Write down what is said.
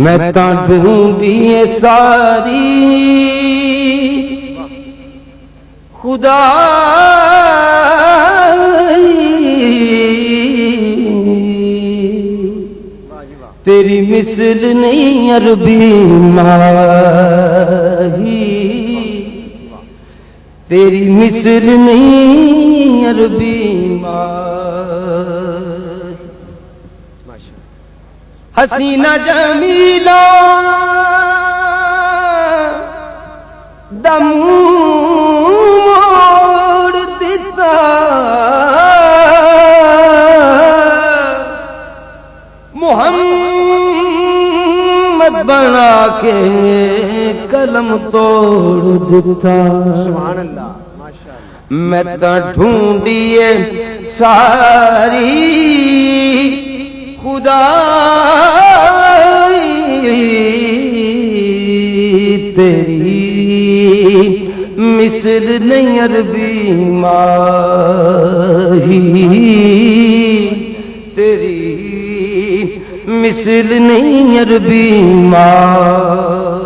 मैं ता ढूंढिए सारी खुदा तेरी मिसल नहीं अरबी माही, तेरी मिसल नहीं अरबी माही। हसीना जमीला दम मोड़ दिता, मुहम्मद बना के कलम तोड़ दिता। सुभान अल्लाह, माशाअल्लाह। मैं तो ढूंढिए सारी खुदा तेरी मिसल नहीं अरबी माही, तेरी मिसल नहीं अरबी माही।